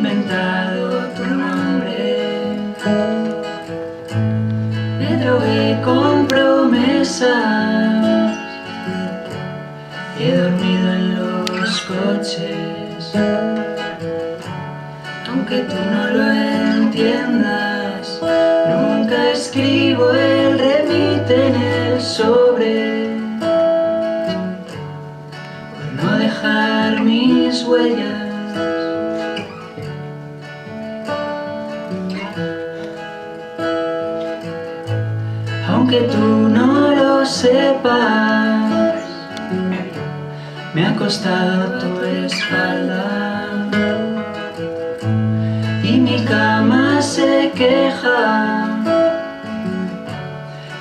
inventado tu nombre, me drogué con promesas, he dormido en los coches, aunque tú no lo entiendas, nunca escribo el remite en el sobre, por no dejar mis huellas. Aunque tú no lo sepas, me ha costado tu espalda y mi cama se queja,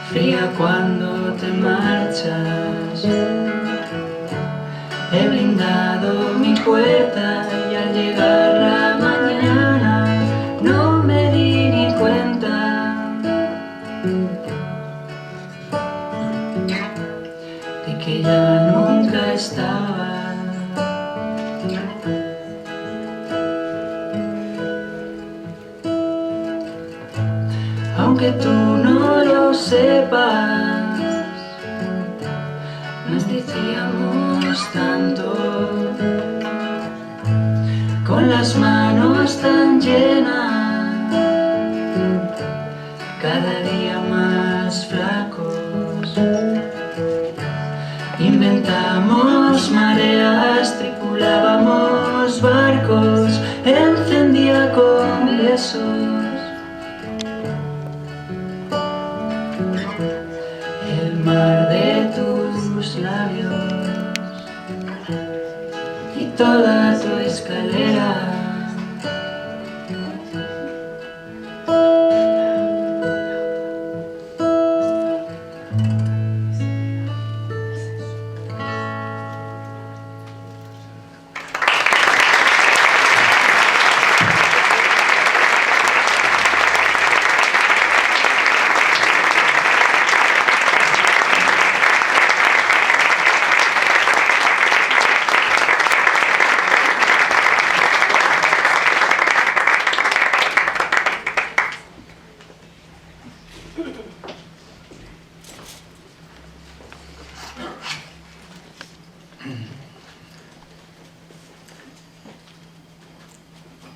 fría cuando te marchas. He blindado mi puerta y al llegar la mañana no me di ni cuenta de que ya nunca estaba. Aunque tú no lo sepas, nos decíamos tanto, con las manos tan llenas, cada día más flacos. Inventamos mareas, tripulábamos barcos, encendía con besos el mar de tus labios y toda tu escalera.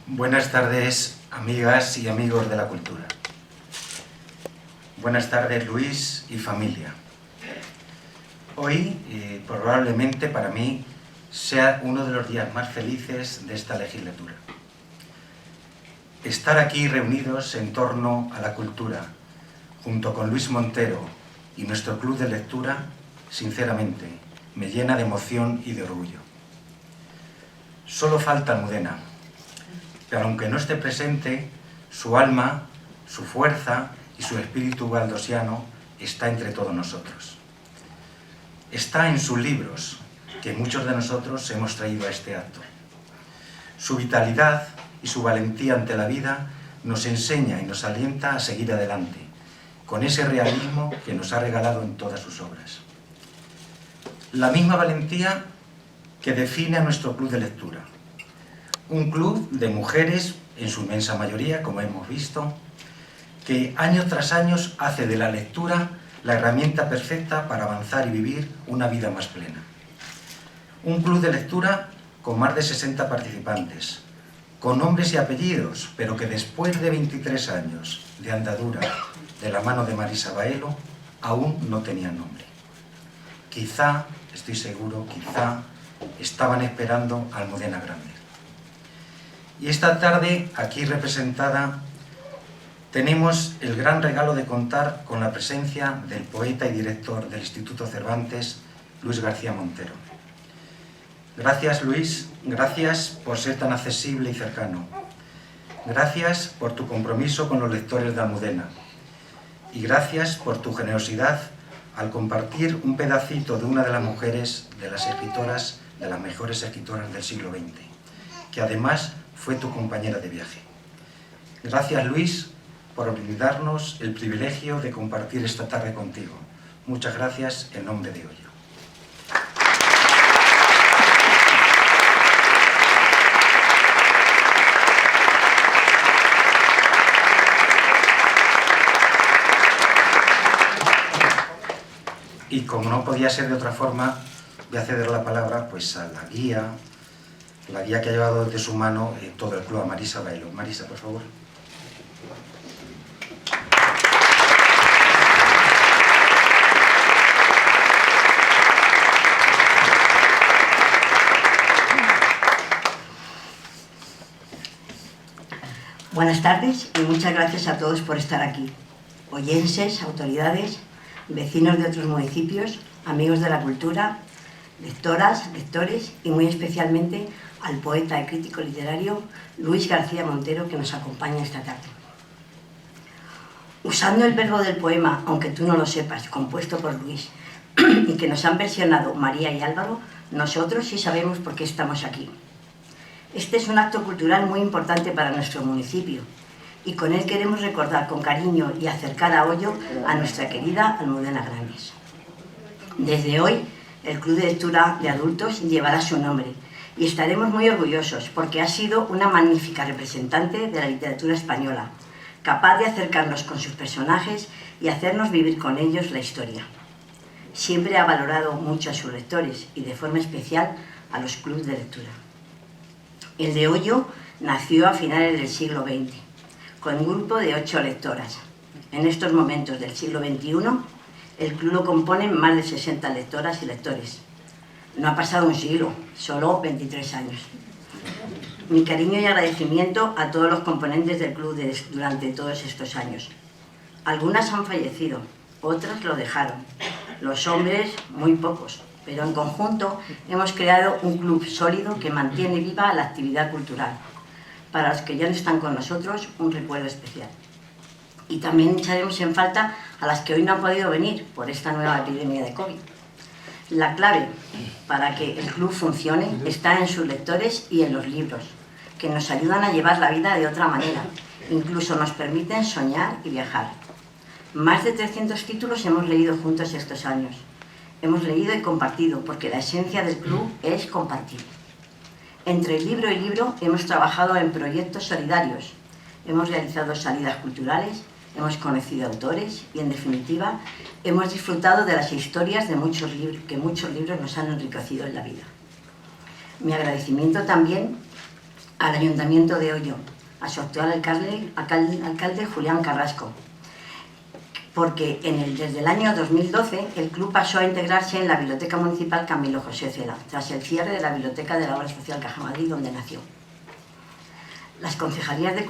Buenas tardes, amigas y amigos de la cultura. Buenas tardes, Luis y familia. Hoy, probablemente para mí, sea uno de los días más felices de esta legislatura. Estar aquí reunidos en torno a la cultura, junto con Luis Montero y nuestro club de lectura, sinceramente, me llena de emoción y de orgullo. Solo falta Almudena, pero aunque no esté presente, su alma, su fuerza y su espíritu valdosiano está entre todos nosotros. Está en sus libros, que muchos de nosotros hemos traído a este acto. Su vitalidad y su valentía ante la vida nos enseña y nos alienta a seguir adelante, con ese realismo que nos ha regalado en todas sus obras. La misma valentía que define a nuestro club de lectura. Un club de mujeres, en su inmensa mayoría, como hemos visto, que año tras año hace de la lectura la herramienta perfecta para avanzar y vivir una vida más plena. Un club de lectura con más de 60 participantes, con nombres y apellidos, pero que después de 23 años de andadura de la mano de Marisa Baelo, aún no tenían nombre. Quizá, estoy seguro, quizá estaban esperando a Almudena Grandes. Y esta tarde, aquí representada, tenemos el gran regalo de contar con la presencia del poeta y director del Instituto Cervantes, Luis García Montero. Gracias, Luis, gracias por ser tan accesible y cercano. Gracias por tu compromiso con los lectores de Almudena. Y gracias por tu generosidad al compartir un pedacito de una de las mujeres, de las escritoras, de las mejores escritoras del siglo XX, que además fue tu compañera de viaje. Gracias, Luis, por brindarnos el privilegio de compartir esta tarde contigo. Muchas gracias en nombre de Hoyo. Y como no podía ser de otra forma, voy a ceder la palabra pues a la guía que ha llevado de su mano todo el club, a Marisa Bailo. Marisa, por favor. Buenas tardes y muchas gracias a todos por estar aquí. Oyenses, autoridades, vecinos de otros municipios, amigos de la cultura, lectoras, lectores y muy especialmente al poeta y crítico literario Luis García Montero, que nos acompaña esta tarde. Usando el verbo del poema, aunque tú no lo sepas, compuesto por Luis y que nos han versionado María y Álvaro, nosotros sí sabemos por qué estamos aquí. Este es un acto cultural muy importante para nuestro municipio y con él queremos recordar con cariño y acercar a Ollo a nuestra querida Almudena Grandes. Desde hoy, el Club de Lectura de Adultos llevará su nombre y estaremos muy orgullosos porque ha sido una magnífica representante de la literatura española, capaz de acercarnos con sus personajes y hacernos vivir con ellos la historia. Siempre ha valorado mucho a sus lectores y de forma especial a los clubes de lectura. El de Ollo nació a finales del siglo XX, con un grupo de 8 lectoras. En estos momentos del siglo XXI, el club lo componen más de 60 lectoras y lectores. No ha pasado un siglo, solo 23 años. Mi cariño y agradecimiento a todos los componentes del club durante todos estos años. Algunas han fallecido, otras lo dejaron. Los hombres, muy pocos. Pero en conjunto hemos creado un club sólido que mantiene viva la actividad cultural. Para los que ya no están con nosotros, un recuerdo especial. Y también echaremos en falta a las que hoy no han podido venir por esta nueva epidemia de COVID. La clave para que el club funcione está en sus lectores y en los libros, que nos ayudan a llevar la vida de otra manera. Incluso nos permiten soñar y viajar. Más de 300 títulos hemos leído juntos estos años. Hemos leído y compartido, porque la esencia del club es compartir. Entre libro y libro hemos trabajado en proyectos solidarios, hemos realizado salidas culturales, hemos conocido autores y, en definitiva, hemos disfrutado de las historias de muchos libros nos han enriquecido en la vida. Mi agradecimiento también al Ayuntamiento de Ollo, a su actual alcalde Julián Carrasco, porque desde el año 2012 el club pasó a integrarse en la Biblioteca Municipal Camilo José Cela, tras el cierre de la Biblioteca de la Obra Social Caja Madrid, donde nació. Las concejalías de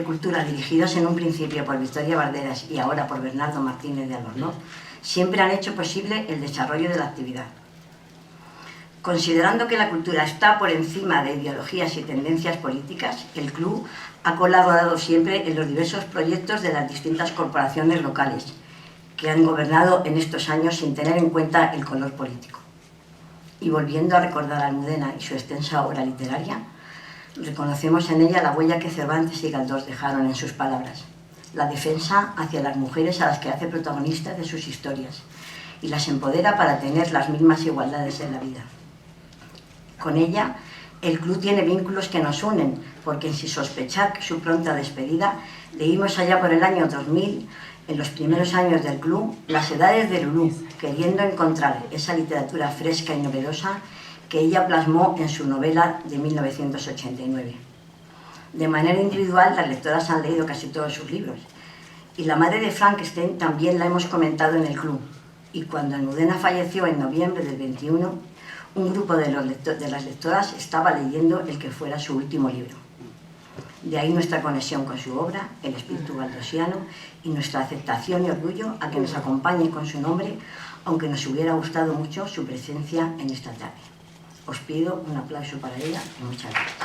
cultura dirigidas en un principio por Victoria Barderas y ahora por Bernardo Martínez de Albornoz siempre han hecho posible el desarrollo de la actividad. Considerando que la cultura está por encima de ideologías y tendencias políticas, el club ha colaborado siempre en los diversos proyectos de las distintas corporaciones locales que han gobernado en estos años sin tener en cuenta el color político. Y volviendo a recordar a Almudena y su extensa obra literaria, reconocemos en ella la huella que Cervantes y Galdós dejaron en sus palabras, la defensa hacia las mujeres a las que hace protagonistas de sus historias y las empodera para tener las mismas igualdades en la vida. Con ella, el club tiene vínculos que nos unen, porque sin sospechar que su pronta despedida, leímos allá por el año 2000, en los primeros años del club, Las edades de Lulú, queriendo encontrar esa literatura fresca y novedosa que ella plasmó en su novela de 1989. De manera individual, las lectoras han leído casi todos sus libros, y La madre de Frankenstein también la hemos comentado en el club, y cuando Almudena falleció en noviembre del 21, un grupo de las lectoras estaba leyendo el que fuera su último libro. De ahí nuestra conexión con su obra, el espíritu galdosiano, y nuestra aceptación y orgullo a que nos acompañe con su nombre, aunque nos hubiera gustado mucho su presencia en esta tarde. Os pido un aplauso para ella y muchas gracias.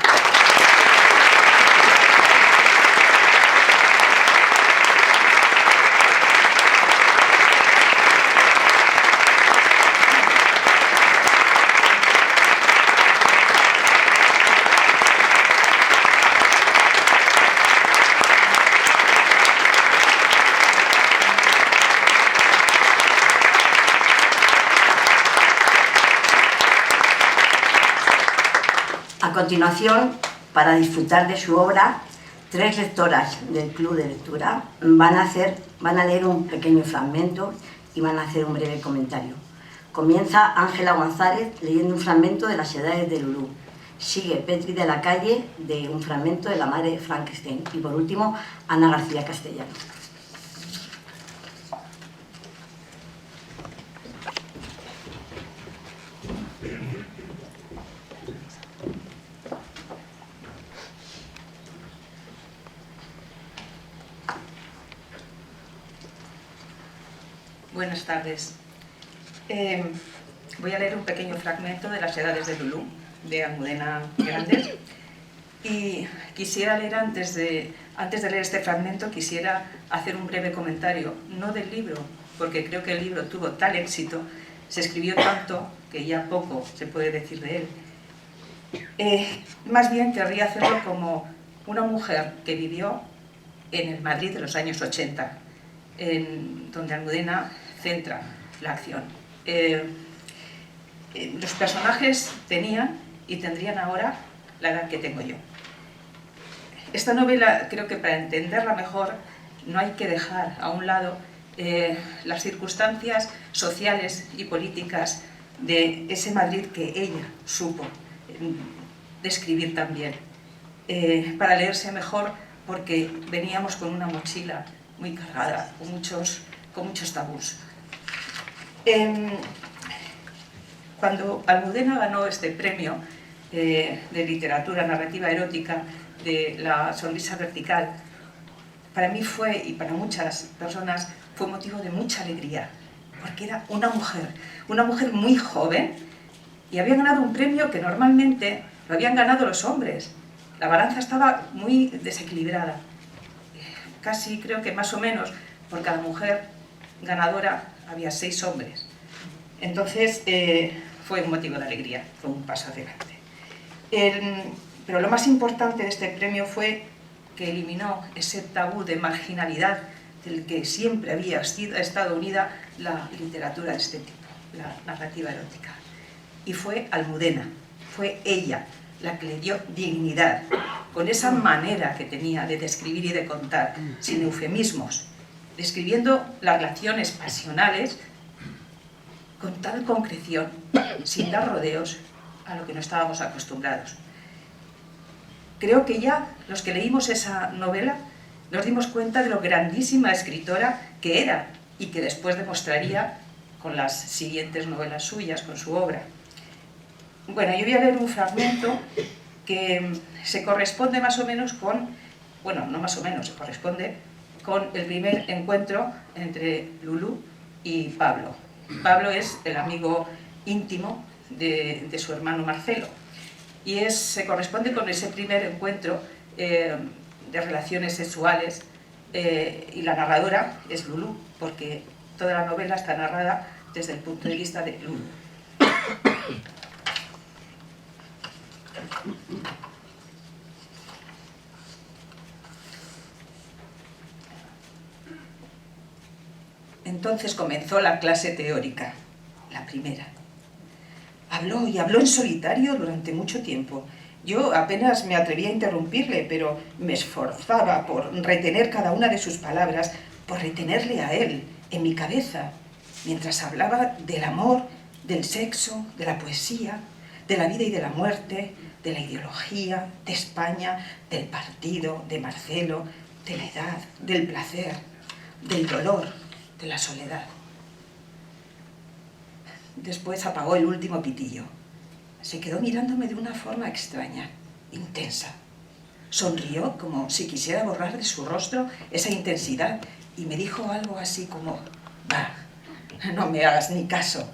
A continuación, para disfrutar de su obra, 3 lectoras del Club de Lectura van a leer un pequeño fragmento y van a hacer un breve comentario. Comienza Ángela González leyendo un fragmento de Las edades de Lulú. Sigue Petri de la Calle de un fragmento de La madre de Frankenstein. Y por último, Ana García Castellano. Buenas tardes. Voy a leer un pequeño fragmento de Las edades de Lulú, de Almudena Grandes. Y quisiera leer, antes de leer este fragmento, quisiera hacer un breve comentario, no del libro, porque creo que el libro tuvo tal éxito, se escribió tanto, que ya poco se puede decir de él. Más bien querría hacerlo como una mujer que vivió en el Madrid de los años 80, donde Almudena centra la acción. Los personajes tenían y tendrían ahora la edad que tengo yo. Esta novela, creo que para entenderla mejor, no hay que dejar a un lado las circunstancias sociales y políticas de ese Madrid que ella supo describir también, para leerse mejor, porque veníamos con una mochila muy cargada, con muchos tabús. Cuando Almudena ganó este premio de literatura narrativa erótica de La sonrisa vertical, para mí fue, y para muchas personas, fue motivo de mucha alegría, porque era una mujer muy joven, y había ganado un premio que normalmente lo habían ganado los hombres. La balanza estaba muy desequilibrada. Casi, creo que más o menos, por cada mujer ganadora había 6 hombres. Entonces, fue un motivo de alegría, fue un paso adelante. Pero lo más importante de este premio fue que eliminó ese tabú de marginalidad del que siempre había estado unida la literatura de este tipo, la narrativa erótica. Y fue Almudena, fue ella la que le dio dignidad, con esa manera que tenía de describir y de contar, sin eufemismos, describiendo las relaciones pasionales con tal concreción, sin dar rodeos a lo que no estábamos acostumbrados. Creo que ya los que leímos esa novela nos dimos cuenta de lo grandísima escritora que era y que después demostraría con las siguientes novelas suyas, con su obra. Bueno, yo voy a leer un fragmento que se corresponde más o menos con, bueno, no más o menos, se corresponde con el primer encuentro entre Lulú y Pablo. Pablo es el amigo íntimo de su hermano Marcelo, y se corresponde con ese primer encuentro de relaciones sexuales, y la narradora es Lulú, porque toda la novela está narrada desde el punto de vista de Lulú. Entonces comenzó la clase teórica, la primera. Habló y habló en solitario durante mucho tiempo. Yo apenas me atrevía a interrumpirle, pero me esforzaba por retener cada una de sus palabras, por retenerle a él, en mi cabeza, mientras hablaba del amor, del sexo, de la poesía, de la vida y de la muerte, de la ideología, de España, del partido, de Marcelo, de la edad, del placer, del dolor, de la soledad. Después apagó el último pitillo. Se quedó mirándome de una forma extraña, intensa. Sonrió como si quisiera borrar de su rostro esa intensidad y me dijo algo así como: «Va, no me hagas ni caso».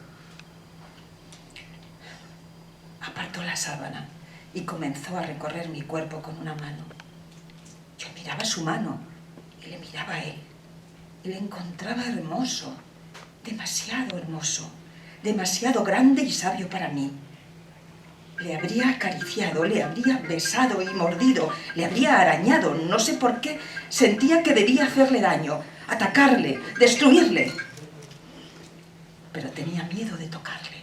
Apartó la sábana y comenzó a recorrer mi cuerpo con una mano. Yo miraba su mano y le miraba a él. Y le encontraba hermoso, demasiado hermoso, demasiado grande y sabio para mí. Le habría acariciado, le habría besado y mordido, le habría arañado, no sé por qué, sentía que debía hacerle daño, atacarle, destruirle. Pero tenía miedo de tocarle.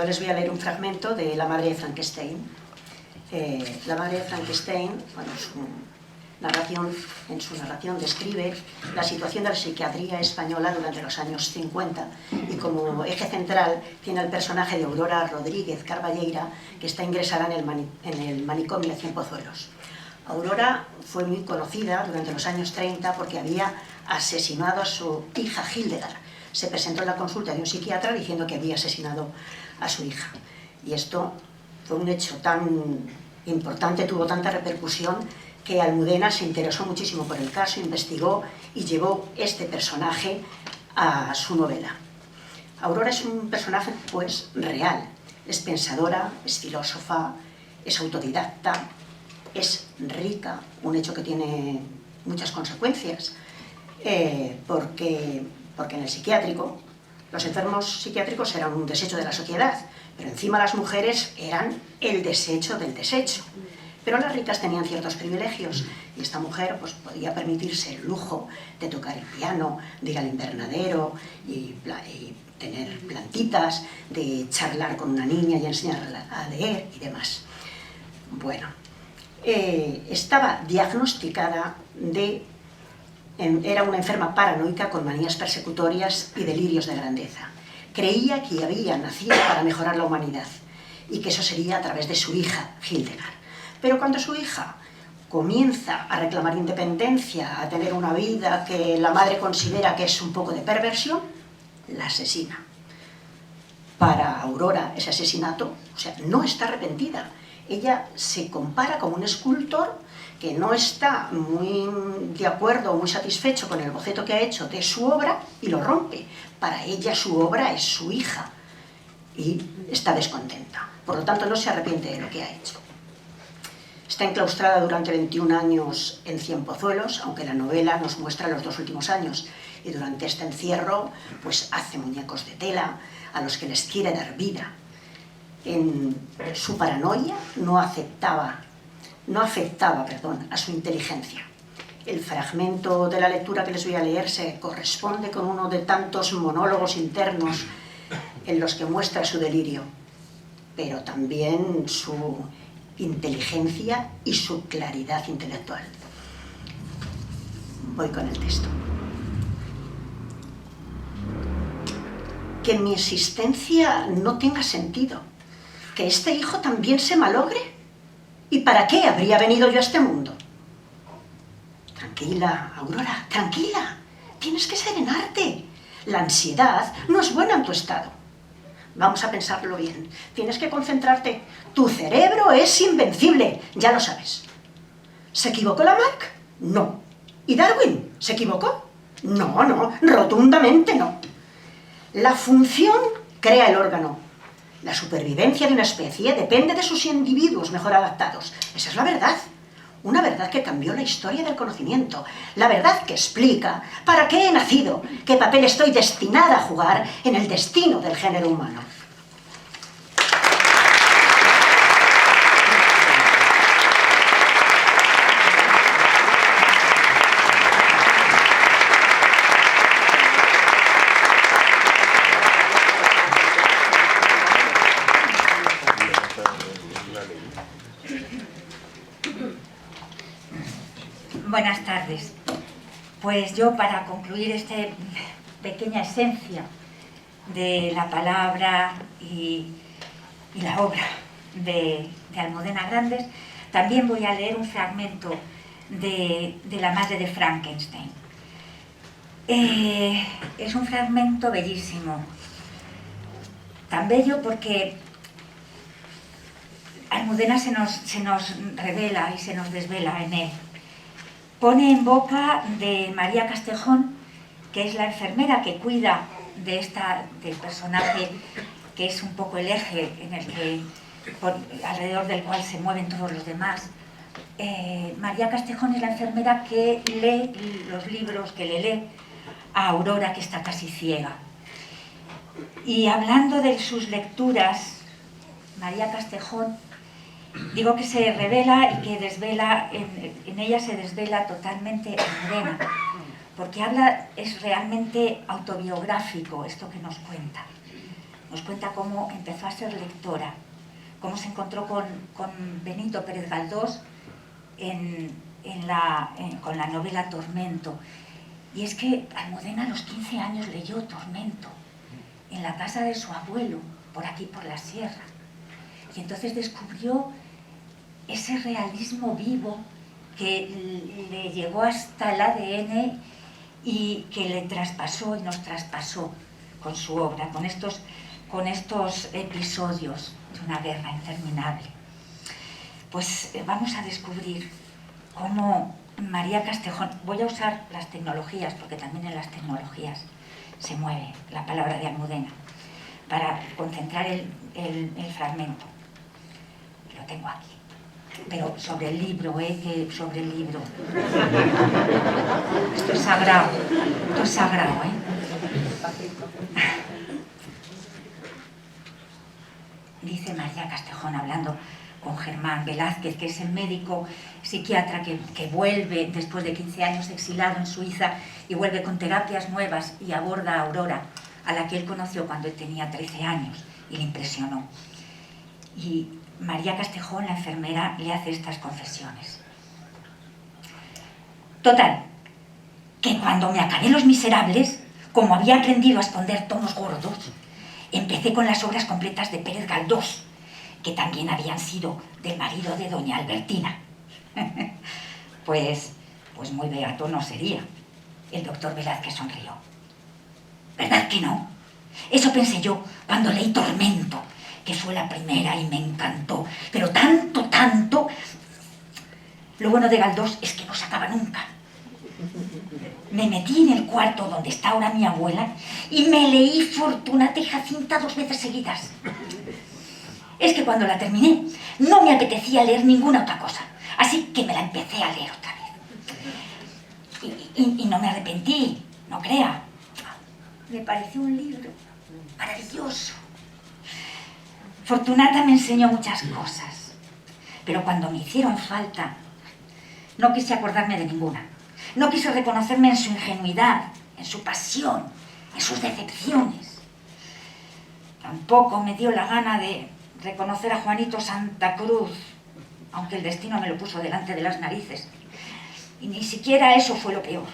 les voy a leer un fragmento de La madre de Frankenstein. La madre de Frankenstein, bueno, en su narración describe la situación de la psiquiatría española durante los años 50 y como eje central tiene el personaje de Aurora Rodríguez Carballeira, que está ingresada en el manicomio de Cienpozuelos. Aurora fue muy conocida durante los años 30 porque había asesinado a su hija Hildegard. Se presentó en la consulta de un psiquiatra diciendo que había asesinado a su hija. Y esto fue un hecho tan importante, tuvo tanta repercusión, que Almudena se interesó muchísimo por el caso, investigó y llevó este personaje a su novela. Aurora es un personaje pues real, es pensadora, es filósofa, es autodidacta, es rica, un hecho que tiene muchas consecuencias, porque en el psiquiátrico, los enfermos psiquiátricos eran un desecho de la sociedad, pero encima las mujeres eran el desecho del desecho. Pero las ricas tenían ciertos privilegios y esta mujer pues, podía permitirse el lujo de tocar el piano, de ir al invernadero y tener plantitas, de charlar con una niña y enseñarla a leer y demás. Bueno, estaba diagnosticada era una enferma paranoica con manías persecutorias y delirios de grandeza. Creía que había nacido para mejorar la humanidad y que eso sería a través de su hija, Hildegard. Pero cuando su hija comienza a reclamar independencia, a tener una vida que la madre considera que es un poco de perversión, la asesina. Para Aurora, ese asesinato, o sea, no está arrepentida. Ella se compara con un escultor que no está muy de acuerdo o muy satisfecho con el boceto que ha hecho de su obra y lo rompe. Para ella su obra es su hija y está descontenta. Por lo tanto, no se arrepiente de lo que ha hecho. Está enclaustrada durante 21 años en Cienpozuelos, aunque la novela nos muestra los 2 últimos años. Y durante este encierro, pues hace muñecos de tela a los que les quiere dar vida. En su paranoia no afectaba a su inteligencia. El fragmento de la lectura que les voy a leer se corresponde con uno de tantos monólogos internos en los que muestra su delirio, pero también su inteligencia y su claridad intelectual. Voy con el texto. Que mi existencia no tenga sentido, que este hijo también se malogre. ¿Y para qué habría venido yo a este mundo? Tranquila, Aurora, tranquila. Tienes que serenarte. La ansiedad no es buena en tu estado. Vamos a pensarlo bien. Tienes que concentrarte. Tu cerebro es invencible, ya lo sabes. ¿Se equivocó Lamarck? No. ¿Y Darwin? ¿Se equivocó? No, rotundamente no. La función crea el órgano. La supervivencia de una especie depende de sus individuos mejor adaptados. Esa es la verdad. Una verdad que cambió la historia del conocimiento. La verdad que explica para qué he nacido, qué papel estoy destinada a jugar en el destino del género humano. Buenas tardes. Pues yo, para concluir esta pequeña esencia de la palabra y la obra de Almudena Grandes, también voy a leer un fragmento de La madre de Frankenstein. Es un fragmento bellísimo, tan bello porque Almudena se nos revela y se nos desvela en él. Pone en boca de María Castejón, que es la enfermera que cuida del personaje, que es un poco el eje alrededor del cual se mueven todos los demás. María Castejón es la enfermera que lee los libros, que le lee a Aurora, que está casi ciega. Y hablando de sus lecturas, María Castejón, digo que se revela y que desvela, en ella se desvela totalmente Almudena, porque es realmente autobiográfico esto que nos cuenta. nos cuenta cómo empezó a ser lectora, cómo se encontró con Benito Pérez Galdós con la novela Tormento. Y es que Almudena a los 15 años leyó Tormento en la casa de su abuelo, por aquí, por la sierra. Y entonces descubrió ese realismo vivo que le llegó hasta el ADN y que le traspasó y nos traspasó con su obra, con estos episodios de una guerra interminable. Pues vamos a descubrir cómo María Castejón, voy a usar las tecnologías, porque también en las tecnologías se mueve la palabra de Almudena, para concentrar el fragmento. Lo tengo aquí, pero sobre el libro, que sobre el libro. Esto es sagrado, Dice María Castejón hablando con Germán Velázquez, que es el médico psiquiatra que vuelve después de 15 años exilado en Suiza y vuelve con terapias nuevas y aborda a Aurora, a la que él conoció cuando él tenía 13 años y le impresionó. Y María Castejón, la enfermera, le hace estas confesiones. Total, que cuando me acabé Los Miserables, como había aprendido a esconder tonos gordos, empecé con las obras completas de Pérez Galdós, que también habían sido del marido de doña Albertina. pues muy beato no sería. El doctor Velázquez sonrió. ¿Verdad que no? Eso pensé yo cuando leí Tormento, que fue la primera y me encantó. Pero tanto... Lo bueno de Galdós es que no se acaba nunca. Me metí en el cuarto donde está ahora mi abuela y me leí Fortunata y Jacinta 2 veces seguidas. Es que cuando la terminé no me apetecía leer ninguna otra cosa, así que me la empecé a leer otra vez. Y no me arrepentí, no crea. Me pareció un libro maravilloso. Fortunata me enseñó muchas cosas, pero cuando me hicieron falta, no quise acordarme de ninguna. No quise reconocerme en su ingenuidad, en su pasión, en sus decepciones. Tampoco me dio la gana de reconocer a Juanito Santa Cruz, aunque el destino me lo puso delante de las narices. Y ni siquiera eso fue lo peor.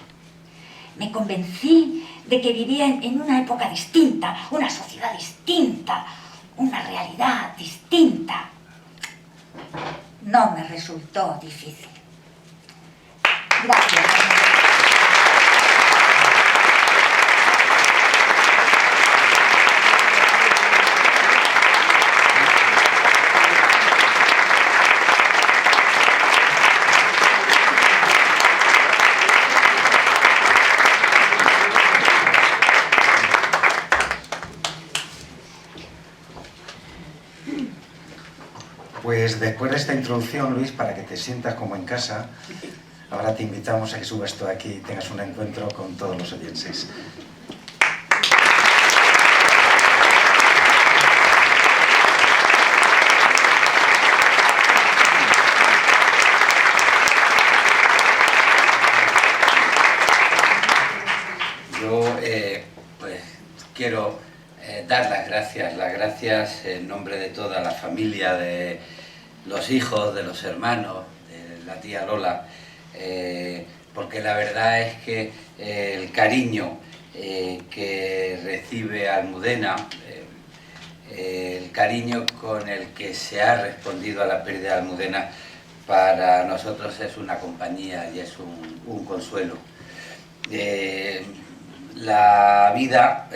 Me convencí de que vivía en una época distinta, una sociedad distinta, una realidad distinta. No me resultó difícil. Gracias. Pues después de esta introducción, Luis, para que te sientas como en casa, ahora te invitamos a que subas tú aquí y tengas un encuentro con todos los oyentes. Yo pues quiero dar las gracias en nombre de toda la familia, de los hijos, de los hermanos, de la tía Lola, porque la verdad es que el cariño que recibe Almudena, el cariño con el que se ha respondido a la pérdida de Almudena, para nosotros es una compañía y es un consuelo. La vida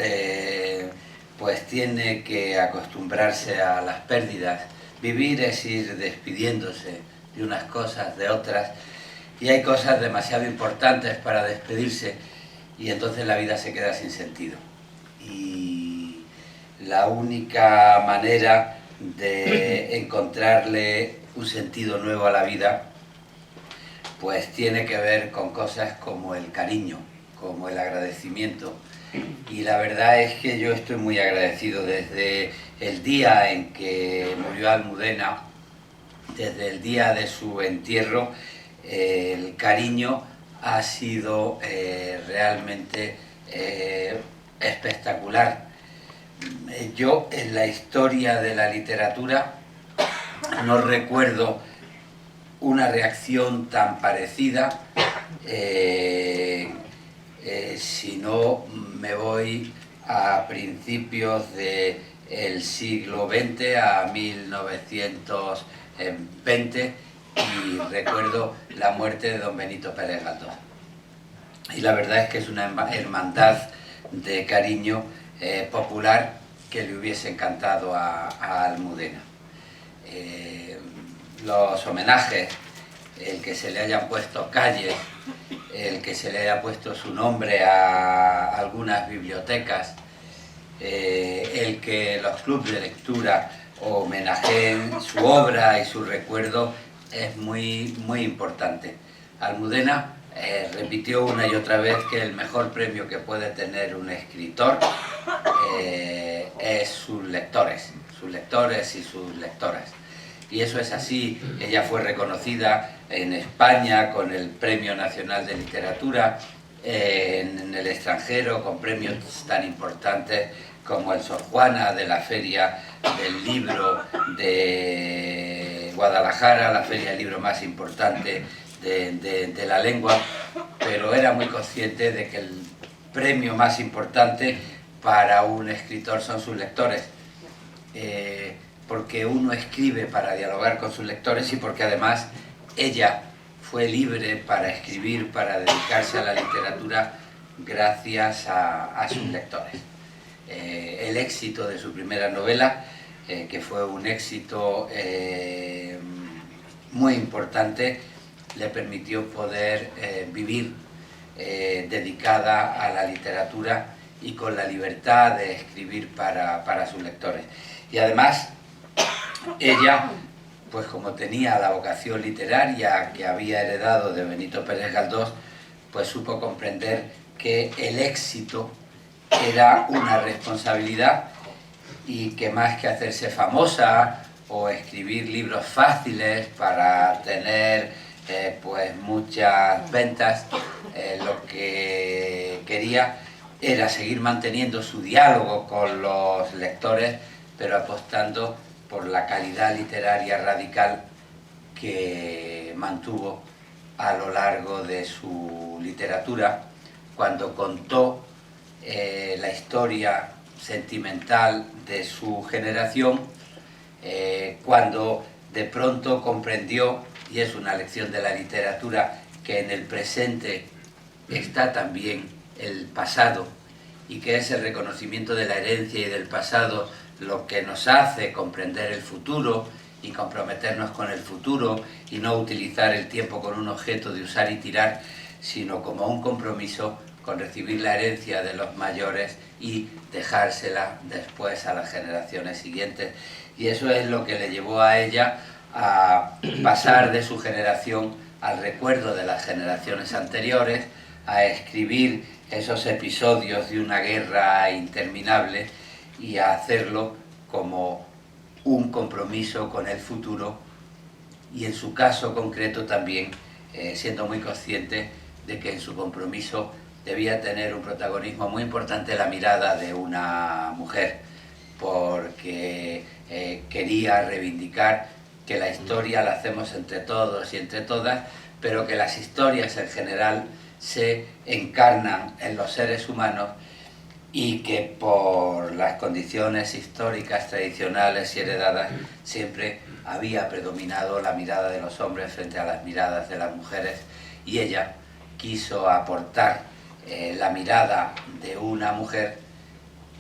pues tiene que acostumbrarse a las pérdidas. Vivir es ir despidiéndose de unas cosas, de otras, y hay cosas demasiado importantes para despedirse, y entonces la vida se queda sin sentido. Y la única manera de encontrarle un sentido nuevo a la vida pues tiene que ver con cosas como el cariño, como el agradecimiento. Y la verdad es que yo estoy muy agradecido desde el día en que murió Almudena, desde el día de su entierro. El cariño ha sido realmente espectacular, Yo en la historia de la literatura no recuerdo una reacción tan parecida, si no me voy a principios del siglo XX, a 1920, y recuerdo la muerte de don Benito Pérez Galdós. Y la verdad es que es una hermandad de cariño popular que le hubiese encantado a Almudena. Los homenajes, el que se le hayan puesto calles, el que se le haya puesto su nombre a algunas bibliotecas, el que los clubes de lectura homenajeen su obra y su recuerdo es muy, muy importante. Almudena repitió una y otra vez que el mejor premio que puede tener un escritor es sus lectores y sus lectoras. Y eso es así. Ella fue reconocida en España con el Premio Nacional de Literatura, en el extranjero con premios tan importantes como el Sor Juana de la Feria del Libro de Guadalajara, la feria del libro más importante de la lengua, pero era muy consciente de que el premio más importante para un escritor son sus lectores, porque uno escribe para dialogar con sus lectores y porque además ella fue libre para escribir, para dedicarse a la literatura gracias a sus lectores. El éxito de su primera novela, que fue un éxito muy importante, le permitió poder vivir dedicada a la literatura y con la libertad de escribir para sus lectores. Y además, ella, pues como tenía la vocación literaria que había heredado de Benito Pérez Galdós, pues supo comprender que el éxito era una responsabilidad y que más que hacerse famosa o escribir libros fáciles para tener pues muchas ventas, lo que quería era seguir manteniendo su diálogo con los lectores, pero apostando por la calidad literaria radical que mantuvo a lo largo de su literatura, cuando contó la historia sentimental de su generación, cuando de pronto comprendió, y es una lección de la literatura, que en el presente está también el pasado y que es el reconocimiento de la herencia y del pasado lo que nos hace comprender el futuro y comprometernos con el futuro y no utilizar el tiempo con un objeto de usar y tirar, sino como un compromiso con recibir la herencia de los mayores y dejársela después a las generaciones siguientes. Y eso es lo que le llevó a ella a pasar de su generación al recuerdo de las generaciones anteriores, a escribir esos episodios de una guerra interminable y a hacerlo como un compromiso con el futuro y en su caso concreto también siendo muy consciente de que en su compromiso debía tener un protagonismo muy importante la mirada de una mujer, porque quería reivindicar que la historia la hacemos entre todos y entre todas, pero que las historias en general se encarnan en los seres humanos y que por las condiciones históricas, tradicionales y heredadas siempre había predominado la mirada de los hombres frente a las miradas de las mujeres, y ella quiso aportar la mirada de una mujer,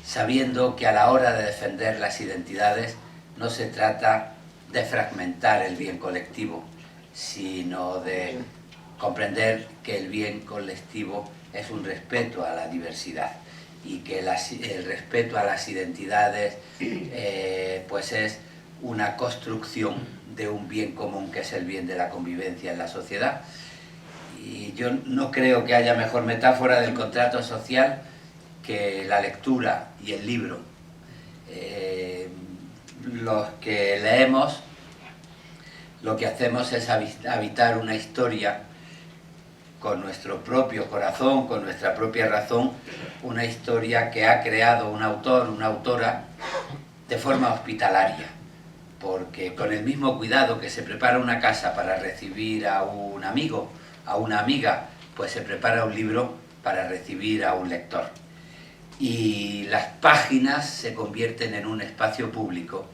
sabiendo que a la hora de defender las identidades no se trata de fragmentar el bien colectivo, sino de comprender que el bien colectivo es un respeto a la diversidad y que el respeto a las identidades pues es una construcción de un bien común que es el bien de la convivencia en la sociedad. Y yo no creo que haya mejor metáfora del contrato social que la lectura y el libro. Los que leemos, lo que hacemos es habitar una historia con nuestro propio corazón, con nuestra propia razón, una historia que ha creado un autor, una autora, de forma hospitalaria, porque con el mismo cuidado que se prepara una casa para recibir a un amigo, a una amiga, pues se prepara un libro para recibir a un lector. Y las páginas se convierten en un espacio público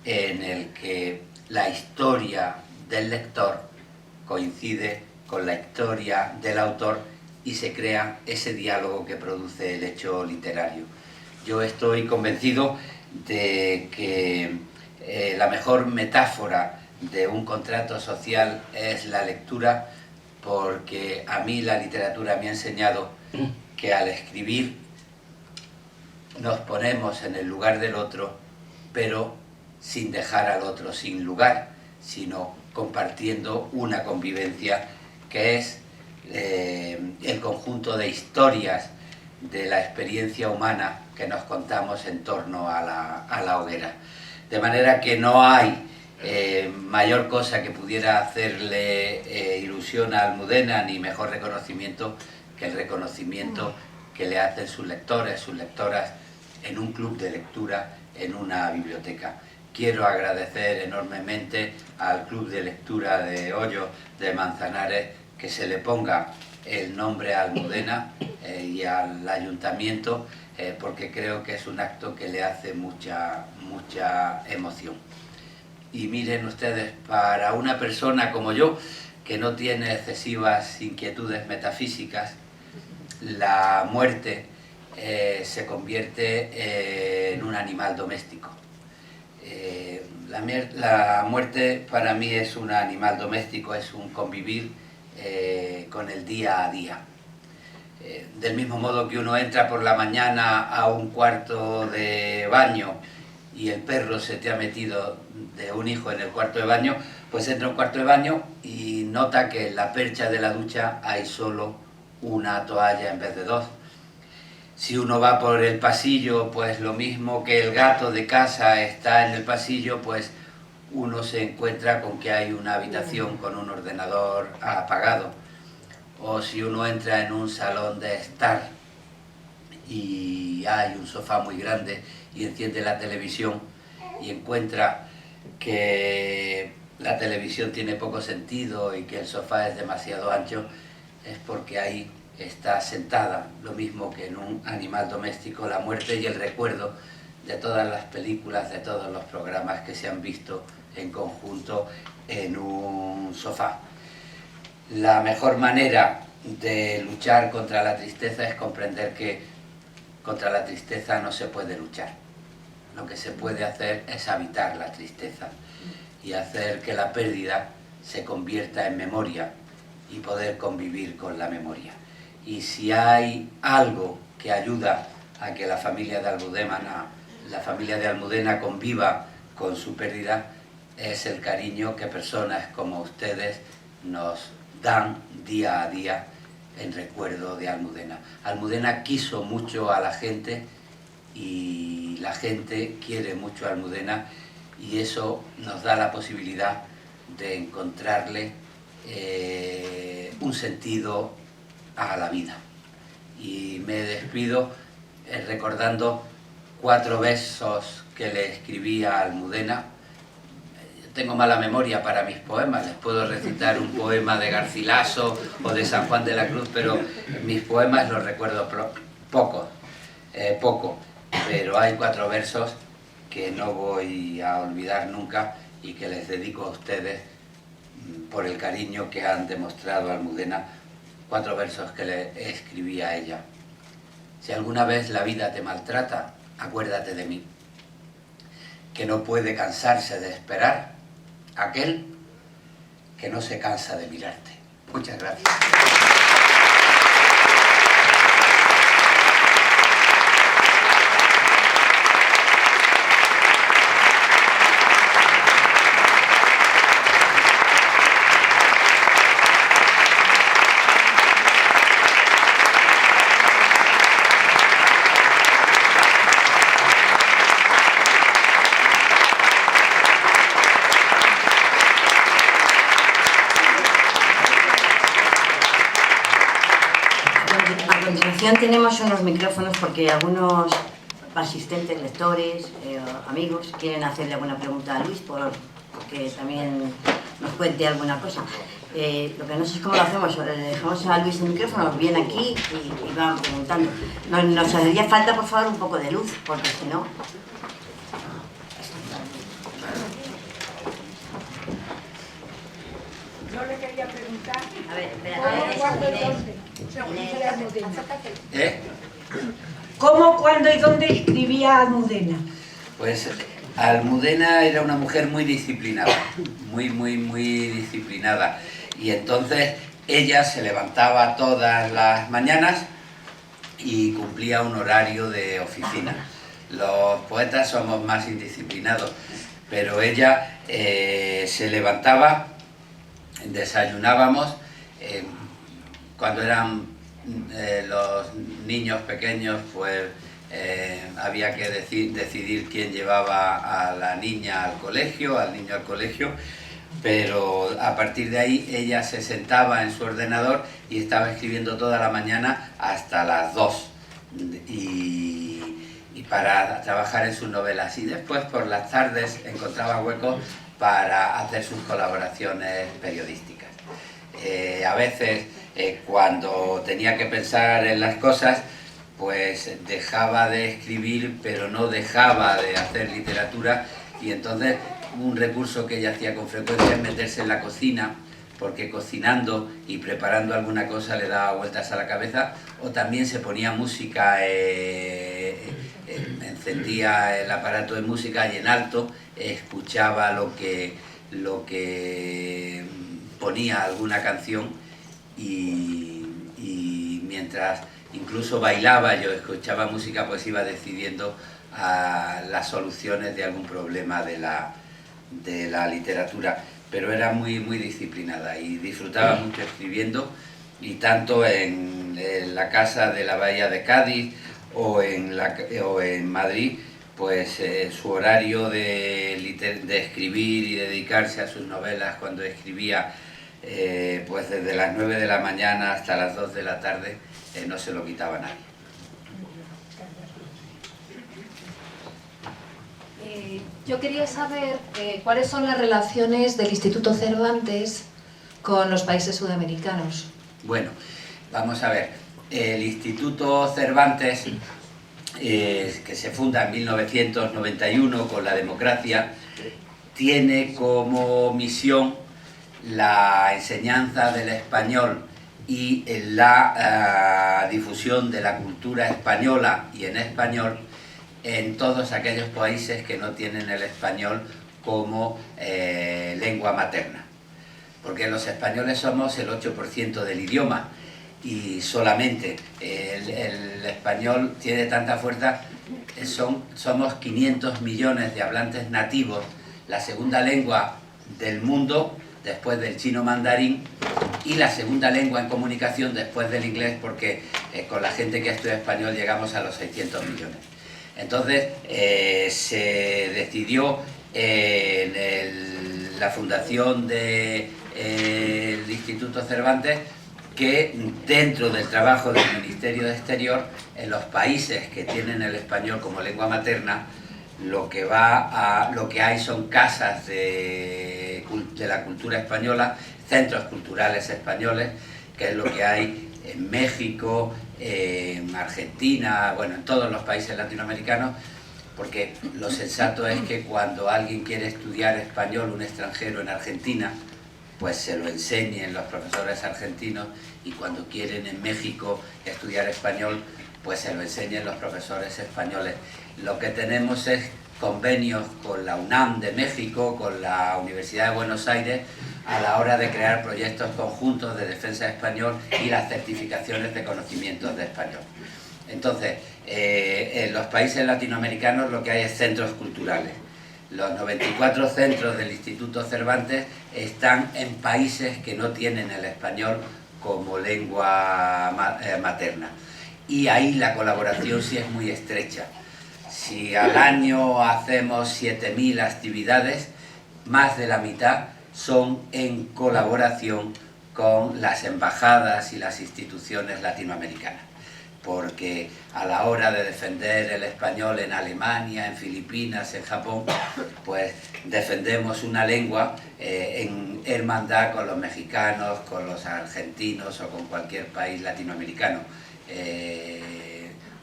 en el que la historia del lector coincide con la historia del autor y se crea ese diálogo que produce el hecho literario. Yo estoy convencido de que la mejor metáfora de un contrato social es la lectura, porque a mí la literatura me ha enseñado que al escribir nos ponemos en el lugar del otro, pero sin dejar al otro sin lugar, sino compartiendo una convivencia que es el conjunto de historias de la experiencia humana que nos contamos en torno a la hoguera. De manera que no hay mayor cosa que pudiera hacerle ilusión a Almudena, ni mejor reconocimiento que el reconocimiento que le hacen sus lectores, sus lectoras, en un club de lectura, en una biblioteca. Quiero agradecer enormemente al Club de Lectura de Hoyo de Manzanares que se le ponga el nombre a Almudena y al ayuntamiento, porque creo que es un acto que le hace mucha emoción. Y miren ustedes, para una persona como yo, que no tiene excesivas inquietudes metafísicas, la muerte se convierte en un animal doméstico. La muerte para mí es un animal doméstico, es un convivir con el día a día. Del mismo modo que uno entra por la mañana a un cuarto de baño y el perro se te ha metido de un hijo en el cuarto de baño, pues entra a un cuarto de baño y nota que en la percha de la ducha hay solo una toalla en vez de dos. Si uno va por el pasillo, pues lo mismo que el gato de casa está en el pasillo, pues uno se encuentra con que hay una habitación con un ordenador apagado. O si uno entra en un salón de estar y hay un sofá muy grande y enciende la televisión y encuentra que la televisión tiene poco sentido y que el sofá es demasiado ancho, es porque ahí está sentada, lo mismo que en un animal doméstico, la muerte y el recuerdo de todas las películas, de todos los programas que se han visto en conjunto en un sofá. La mejor manera de luchar contra la tristeza es comprender que contra la tristeza no se puede luchar. Lo que se puede hacer es habitar la tristeza y hacer que la pérdida se convierta en memoria y poder convivir con la memoria. Y si hay algo que ayuda a que la familia de Almudena conviva con su pérdida, es el cariño que personas como ustedes nos dan día a día en recuerdo de Almudena. Almudena quiso mucho a la gente y la gente quiere mucho a Almudena, y eso nos da la posibilidad de encontrarle un sentido a la vida. Y me despido recordando 4 versos que le escribí a Almudena. Tengo mala memoria para mis poemas, les puedo recitar un poema de Garcilaso o de San Juan de la Cruz, pero mis poemas los recuerdo poco, pero hay 4 versos que no voy a olvidar nunca y que les dedico a ustedes por el cariño que han demostrado a Almudena. 4 versos que le escribí a ella. Si alguna vez la vida te maltrata, acuérdate de mí, que no puede cansarse de esperar aquel que no se cansa de mirarte. Muchas gracias. recepción tenemos unos micrófonos porque algunos asistentes, lectores, amigos quieren hacerle alguna pregunta a Luis porque también nos cuente alguna cosa. Lo que no sé es cómo lo hacemos, le dejamos a Luis el micrófono, viene aquí y va preguntando. Nos haría falta, por favor, un poco de luz, porque si no... Yo le quería preguntar. A ver, ¿Cómo, cuándo y dónde escribía Almudena? Pues Almudena era una mujer muy disciplinada, muy disciplinada. Y entonces ella se levantaba todas las mañanas y cumplía un horario de oficina. Los poetas somos más indisciplinados, pero ella se levantaba, desayunábamos, cuando eran los niños pequeños, pues había que decidir quién llevaba a la niña al colegio, al niño al colegio, pero a partir de ahí ella se sentaba en su ordenador y estaba escribiendo toda la mañana hasta las 2 y para trabajar en sus novelas, y después por las tardes encontraba huecos para hacer sus colaboraciones periodísticas. A veces cuando tenía que pensar en las cosas, pues dejaba de escribir, pero no dejaba de hacer literatura, y entonces un recurso que ella hacía con frecuencia es meterse en la cocina, porque cocinando y preparando alguna cosa le daba vueltas a la cabeza, o también se ponía música, encendía el aparato de música y en alto escuchaba lo que ponía alguna canción, y mientras incluso bailaba, yo escuchaba música, pues iba decidiendo las soluciones de algún problema de la literatura, pero era muy disciplinada y disfrutaba mucho escribiendo, y tanto en la casa de la Bahía de Cádiz o en Madrid, pues su horario de escribir y dedicarse a sus novelas, cuando escribía pues desde las 9 de la mañana hasta las 2 de la tarde, no se lo quitaba nadie. Yo quería saber cuáles son las relaciones del Instituto Cervantes con los países sudamericanos. Bueno, vamos a ver. El Instituto Cervantes, que se funda en 1991 con la democracia, tiene como misión la enseñanza del español y la difusión de la cultura española y en español en todos aquellos países que no tienen el español como lengua materna. Porque los españoles somos el 8% del idioma, y solamente el español tiene tanta fuerza, somos 500 millones de hablantes nativos, la segunda lengua del mundo después del chino mandarín, y la segunda lengua en comunicación después del inglés, porque con la gente que estudia español llegamos a los 600 millones. Entonces se decidió en la fundación del Instituto Cervantes que dentro del trabajo del Ministerio de Exterior, en los países que tienen el español como lengua materna, lo que hay son casas de la cultura española, centros culturales españoles, que es lo que hay en México, en Argentina, bueno, en todos los países latinoamericanos, porque lo sensato es que cuando alguien quiere estudiar español, un extranjero en Argentina, pues se lo enseñen los profesores argentinos, y cuando quieren en México estudiar español, pues se lo enseñen los profesores españoles. Lo que tenemos es convenios con la UNAM de México, con la Universidad de Buenos Aires, a la hora de crear proyectos conjuntos de defensa de español y las certificaciones de conocimientos de español. Entonces, en los países latinoamericanos lo que hay es centros culturales. Los 94 centros del Instituto Cervantes están en países que no tienen el español como lengua materna. Y ahí la colaboración sí es muy estrecha. Si al año hacemos 7.000 actividades, más de la mitad son en colaboración con las embajadas y las instituciones latinoamericanas. porque a la hora de defender el español en Alemania, en Filipinas, en Japón, pues defendemos una lengua en hermandad con los mexicanos, con los argentinos o con cualquier país latinoamericano.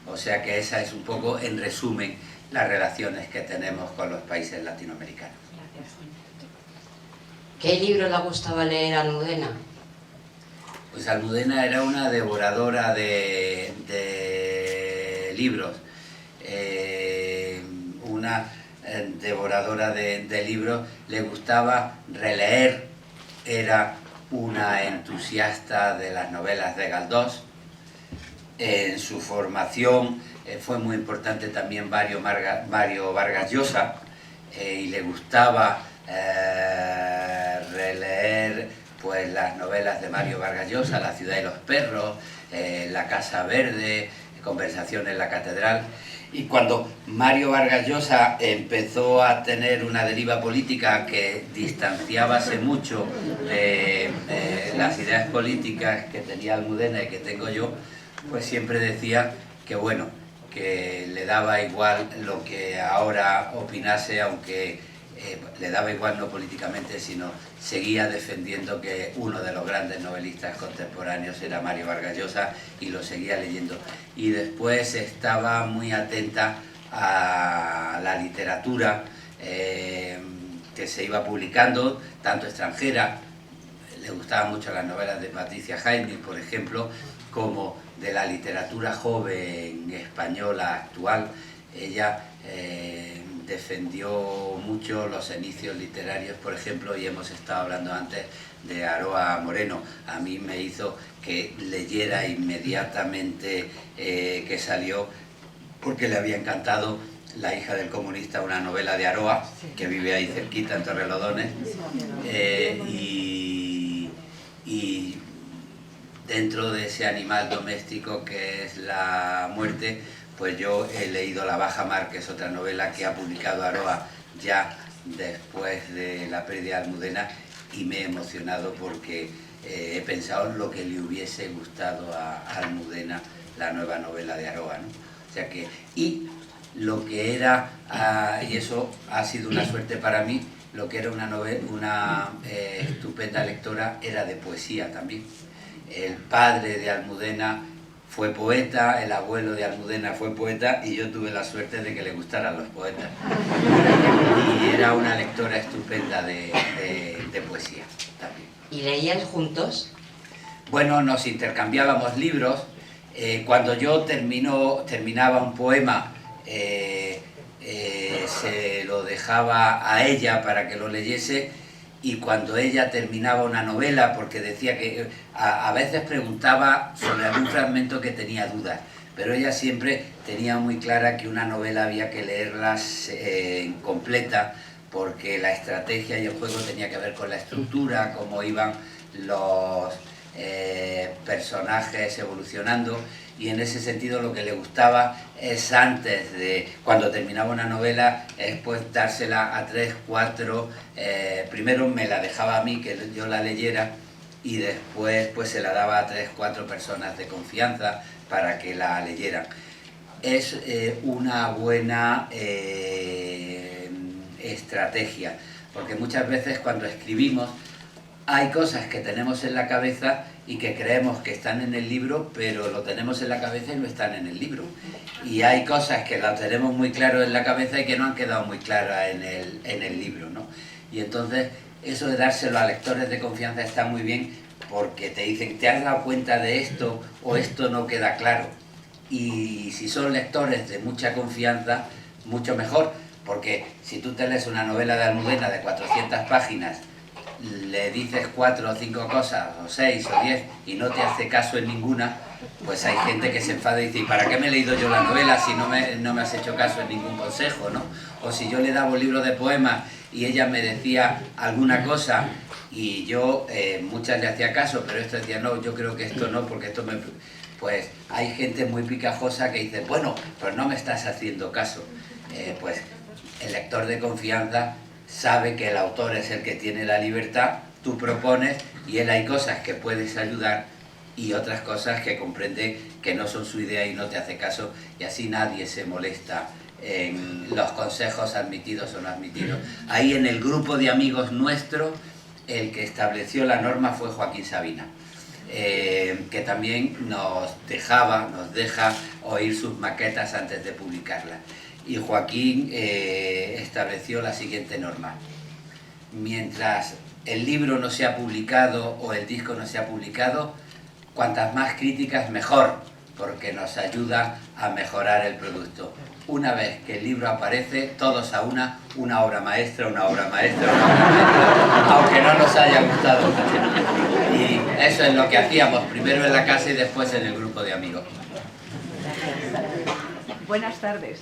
O sea que esa es un poco, en resumen, las relaciones que tenemos con los países latinoamericanos. ¿Qué libro le gustaba leer a Almudena? Pues Almudena era una devoradora de libros, devoradora de libros, le gustaba releer, era una entusiasta de las novelas de Galdós. En su formación fue muy importante también Mario Vargas Llosa, y le gustaba releer pues las novelas de Mario Vargas Llosa, La ciudad y los perros, La casa verde, Conversación en la catedral. Y cuando Mario Vargas Llosa empezó a tener una deriva política que distanciábase mucho de las ideas políticas que tenía Almudena y que tengo yo, pues siempre decía que bueno, que le daba igual lo que ahora opinase, aunque le daba igual no políticamente, sino seguía defendiendo que uno de los grandes novelistas contemporáneos era Mario Vargas Llosa, y lo seguía leyendo. Y después estaba muy atenta a la literatura que se iba publicando, tanto extranjera, le gustaban mucho las novelas de Patricia Highsmith, por ejemplo, como de la literatura joven española actual. Ella defendió mucho los inicios literarios, por ejemplo, y hemos estado hablando antes de Aroa Moreno. A mí me hizo que leyera inmediatamente que salió, porque le había encantado La hija del comunista, una novela de Aroa, que vive ahí cerquita, en Torrelodones, y dentro de ese animal doméstico que es la muerte, pues yo he leído La baja mar, que es otra novela que ha publicado Aroa ya después de la pérdida de Almudena, y me he emocionado porque he pensado en lo que le hubiese gustado a Almudena la nueva novela de Aroa, ¿no? O sea que, y lo que era, y eso ha sido una suerte para mí, lo que era una estupenda lectora era de poesía también. El padre de Almudena fue poeta, el abuelo de Almudena fue poeta, y yo tuve la suerte de que le gustaran los poetas. Y era una lectora estupenda de poesía también. ¿Y leían juntos? Bueno, nos intercambiábamos libros. Cuando yo terminaba un poema, se lo dejaba a ella para que lo leyese, y cuando ella terminaba una novela, porque decía que a veces preguntaba sobre algún fragmento que tenía dudas, pero ella siempre tenía muy clara que una novela había que leerlas completa, porque la estrategia y el juego tenía que ver con la estructura, cómo iban los personajes evolucionando, y en ese sentido lo que le gustaba es, antes de, cuando terminaba una novela, es pues dársela a 3, 4, primero me la dejaba a mí que yo la leyera, y después pues se la daba a 3, 4 personas de confianza para que la leyeran. Es una buena estrategia, porque muchas veces cuando escribimos hay cosas que tenemos en la cabeza y que creemos que están en el libro, pero lo tenemos en la cabeza y no están en el libro. Y hay cosas que las tenemos muy claro en la cabeza y que no han quedado muy claras en el libro, ¿no? Y entonces eso de dárselo a lectores de confianza está muy bien, porque te dicen, ¿te has dado cuenta de esto? O esto no queda claro. Y si son lectores de mucha confianza, mucho mejor, porque si tú te lees una novela de Almudena de 400 páginas, le dices 4 o 5 cosas, o 6 o 10, y no te hace caso en ninguna, pues hay gente que se enfada y dice, ¿para qué me he leído yo la novela si no me has hecho caso en ningún consejo, ¿no? O si yo le daba un libro de poemas y ella me decía alguna cosa y yo muchas le hacía caso, pero esto decía, no, yo creo que esto no, porque esto me... Pues hay gente muy picajosa que dice, bueno, pero no me estás haciendo caso. Pues el lector de confianza sabe que el autor es el que tiene la libertad, tú propones y él hay cosas que puedes ayudar y otras cosas que comprende que no son su idea y no te hace caso, y así nadie se molesta en los consejos admitidos o no admitidos. Ahí en el grupo de amigos nuestro, el que estableció la norma fue Joaquín Sabina, que también nos deja oír sus maquetas antes de publicarlas. Y Joaquín estableció la siguiente norma: mientras el libro no sea publicado o el disco no sea publicado, cuantas más críticas mejor, porque nos ayuda a mejorar el producto. Una vez que el libro aparece, todos a una obra maestra, una obra maestra, una obra maestra, aunque no nos haya gustado. Y eso es lo que hacíamos, primero en la casa y después en el grupo de amigos. Buenas tardes.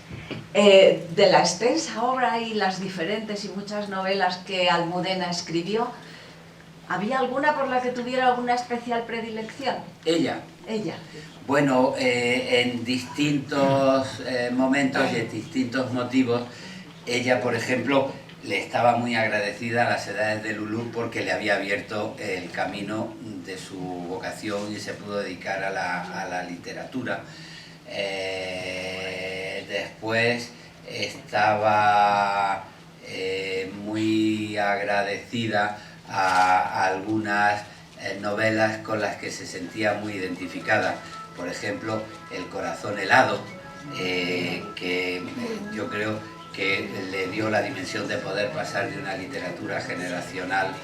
De la extensa obra y las diferentes y muchas novelas que Almudena escribió, ¿había alguna por la que tuviera alguna especial predilección? Ella. Bueno, en distintos momentos y en distintos motivos, ella, por ejemplo, le estaba muy agradecida a Las Edades de Lulú porque le había abierto el camino de su vocación y se pudo dedicar a la literatura. Después estaba muy agradecida a algunas novelas con las que se sentía muy identificada. Por ejemplo, El corazón helado, que yo creo que le dio la dimensión de poder pasar de una literatura generacional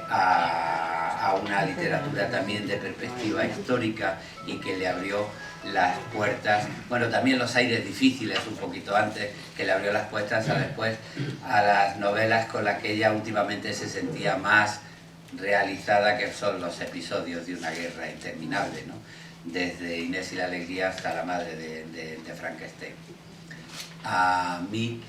a una literatura también de perspectiva histórica, y que le abrió las puertas, bueno, también Los aires difíciles un poquito antes, que le abrió las puertas después a las novelas con las que ella últimamente se sentía más realizada, que son los episodios de una guerra interminable, ¿no? Desde Inés y la alegría hasta La madre de Frankenstein. A mí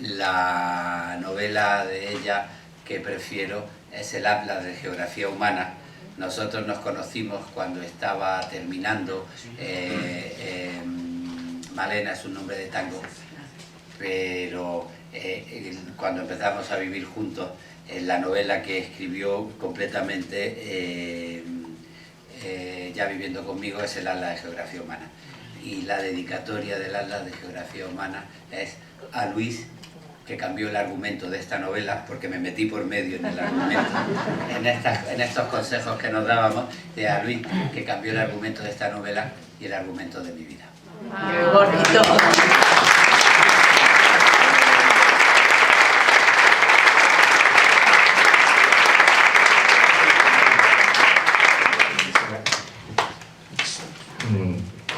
la novela de ella que prefiero es El Atlas de Geografía Humana. Nosotros nos conocimos cuando estaba terminando Malena es un nombre de tango, pero cuando empezamos a vivir juntos, la novela que escribió completamente ya viviendo conmigo es El Atlas de Geografía Humana. Y la dedicatoria del Atlas de Geografía Humana es a Luis, que cambió el argumento de esta novela, porque me metí por medio en el argumento, en estos consejos que nos dábamos, de a Luis, que cambió el argumento de esta novela y el argumento de mi vida. ¡Qué bonito!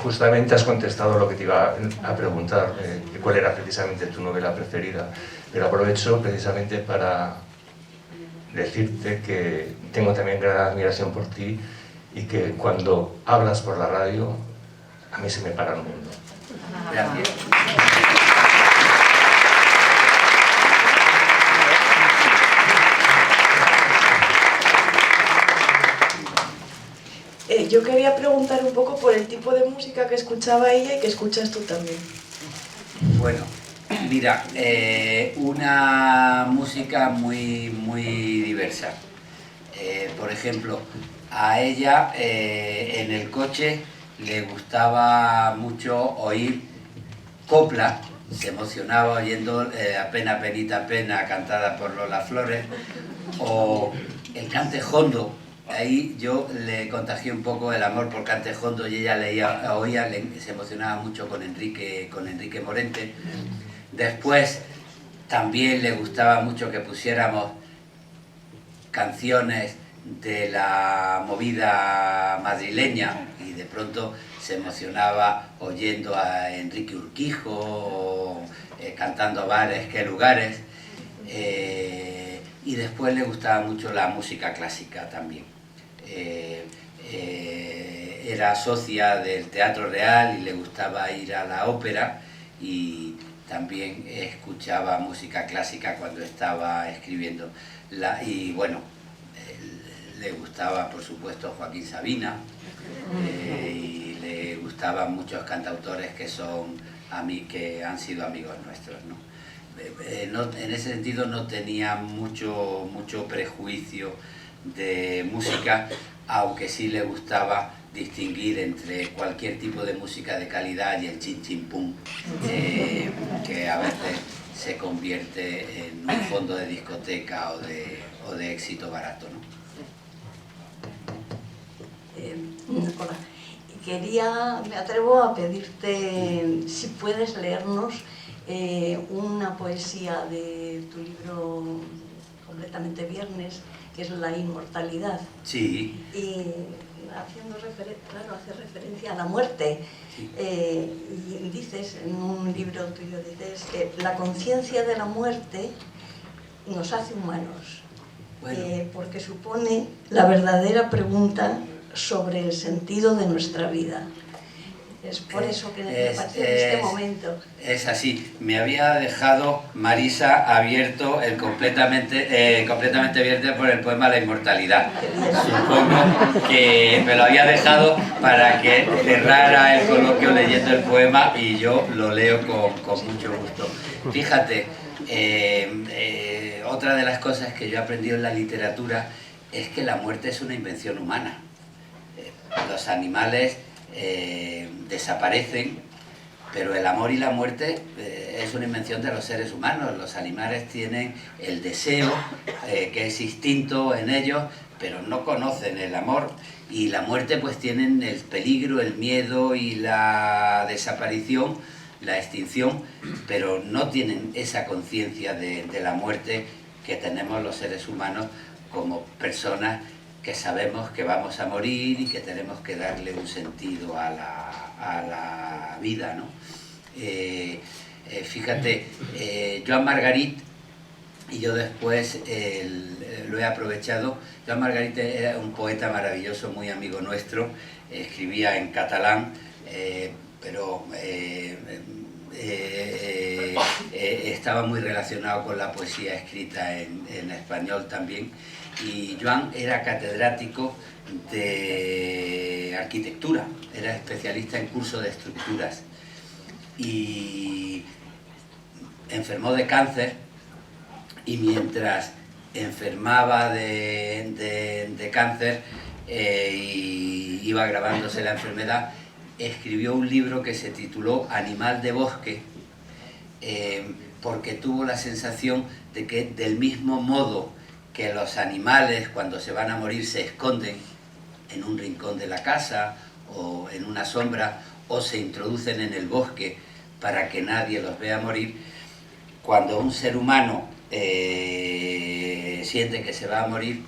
Justamente has contestado lo que te iba a preguntar, cuál era precisamente tu novela preferida, pero aprovecho precisamente para decirte que tengo también gran admiración por ti y que cuando hablas por la radio, a mí se me para el mundo. Gracias. Yo quería preguntar un poco por el tipo de música que escuchaba ella y que escuchas tú también. Bueno, mira, una música muy diversa. Por ejemplo, a ella en el coche le gustaba mucho oír copla, se emocionaba oyendo Apena, penita, pena, cantada por Lola Flores, o el cante jondo. Ahí yo le contagié un poco el amor por cante jondo y ella oía, se emocionaba mucho con Enrique Morente. Después también le gustaba mucho que pusiéramos canciones de la movida madrileña y de pronto se emocionaba oyendo a Enrique Urquijo, cantando bares, qué lugares. Y después le gustaba mucho la música clásica también. Era socia del Teatro Real y le gustaba ir a la ópera, y también escuchaba música clásica cuando estaba escribiendo. Y bueno, le gustaba por supuesto Joaquín Sabina, y le gustaban muchos cantautores que han sido amigos nuestros, ¿no? En ese sentido no tenía mucho prejuicio de música, aunque sí le gustaba distinguir entre cualquier tipo de música de calidad y el chin chin pum, que a veces se convierte en un fondo de discoteca o de éxito barato, ¿no? Hola. Me atrevo a pedirte si puedes leernos una poesía de tu libro Completamente Viernes, que es La Inmortalidad. Sí. Y hace referencia a la muerte. Sí. Y dices, en un libro tuyo, dices que la conciencia de la muerte nos hace humanos, bueno, porque supone la verdadera pregunta sobre el sentido de nuestra vida. Es por eso que me parece en este momento. Es así. Me había dejado Marisa abierto el completamente abierto por el poema La Inmortalidad. Supongo que me lo había dejado para que cerrara el coloquio leyendo el poema y yo lo leo con mucho gusto. Fíjate, otra de las cosas que yo he aprendido en la literatura es que la muerte es una invención humana. Los animales desaparecen, pero el amor y la muerte es una invención de los seres humanos. Los animales tienen el deseo, que es instinto en ellos, pero no conocen el amor. Y la muerte pues tienen el peligro, el miedo y la desaparición, la extinción, pero no tienen esa conciencia de la muerte que tenemos los seres humanos como personas que sabemos que vamos a morir y que tenemos que darle un sentido a la vida, ¿no? Fíjate, Joan Margarit, y yo después lo he aprovechado. Joan Margarit era un poeta maravilloso, muy amigo nuestro, escribía en catalán, pero estaba muy relacionado con la poesía escrita en español también. Y Joan era catedrático de arquitectura, era especialista en curso de estructuras y enfermó de cáncer, y mientras enfermaba de cáncer y iba agravándose la enfermedad, escribió un libro que se tituló Animal de bosque, porque tuvo la sensación de que del mismo modo que los animales cuando se van a morir se esconden en un rincón de la casa o en una sombra o se introducen en el bosque para que nadie los vea morir, cuando un ser humano siente que se va a morir,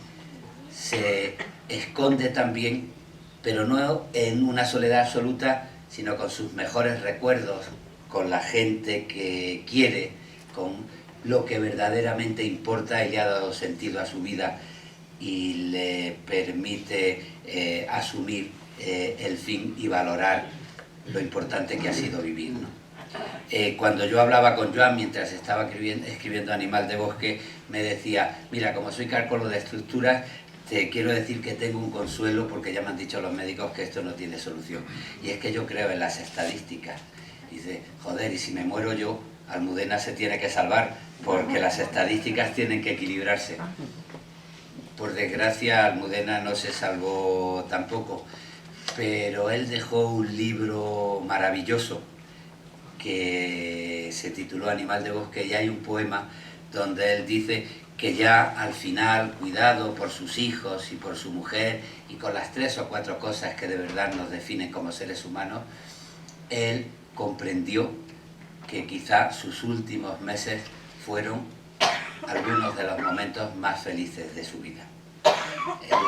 se esconde también, pero no en una soledad absoluta, sino con sus mejores recuerdos, con la gente que quiere, con lo que verdaderamente importa y le ha dado sentido a su vida y le permite asumir el fin y valorar lo importante que ha sido vivir, ¿no? Cuando yo hablaba con Joan mientras estaba escribiendo Animal de bosque, me decía, mira, como soy cálculo de estructuras, te quiero decir que tengo un consuelo porque ya me han dicho los médicos que esto no tiene solución. Y es que yo creo en las estadísticas. Y dice, joder, y si me muero yo, Almudena se tiene que salvar, porque las estadísticas tienen que equilibrarse. Por desgracia, Almudena no se salvó tampoco, pero él dejó un libro maravilloso que se tituló Animal de bosque, y hay un poema donde él dice que ya al final, cuidado por sus hijos y por su mujer y con las 3 o 4 cosas que de verdad nos definen como seres humanos, él comprendió que quizá sus últimos meses fueron algunos de los momentos más felices de su vida.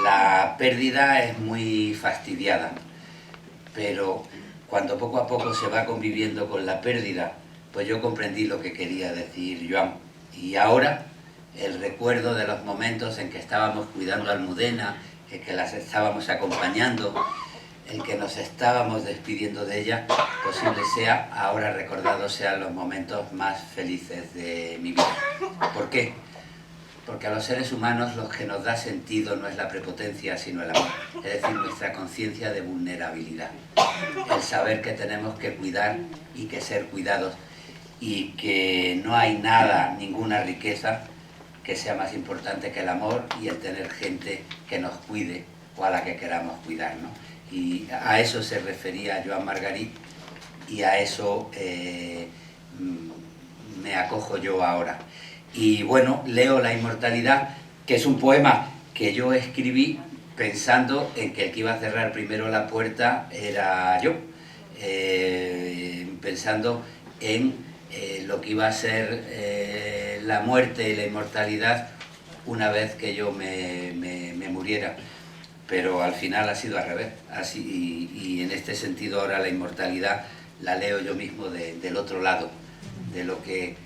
La pérdida es muy fastidiada, pero cuando poco a poco se va conviviendo con la pérdida, pues yo comprendí lo que quería decir Joan. Y ahora, el recuerdo de los momentos en que estábamos cuidando a Almudena, que las estábamos acompañando, el que nos estábamos despidiendo de ella, posible sea, ahora recordados sean los momentos más felices de mi vida. ¿Por qué? Porque a los seres humanos lo que nos da sentido no es la prepotencia, sino el amor. Es decir, nuestra conciencia de vulnerabilidad. El saber que tenemos que cuidar y que ser cuidados, y que no hay nada, ninguna riqueza que sea más importante que el amor y el tener gente que nos cuide o a la que queramos cuidar, ¿no? Y a eso se refería Joan Margarit y a eso me acojo yo ahora. Y bueno, leo La inmortalidad, que es un poema que yo escribí pensando en que el que iba a cerrar primero la puerta era yo, pensando en lo que iba a ser la muerte y la inmortalidad una vez que yo me muriera. Pero al final ha sido al revés, y en este sentido ahora la inmortalidad la leo yo mismo del otro lado, de lo que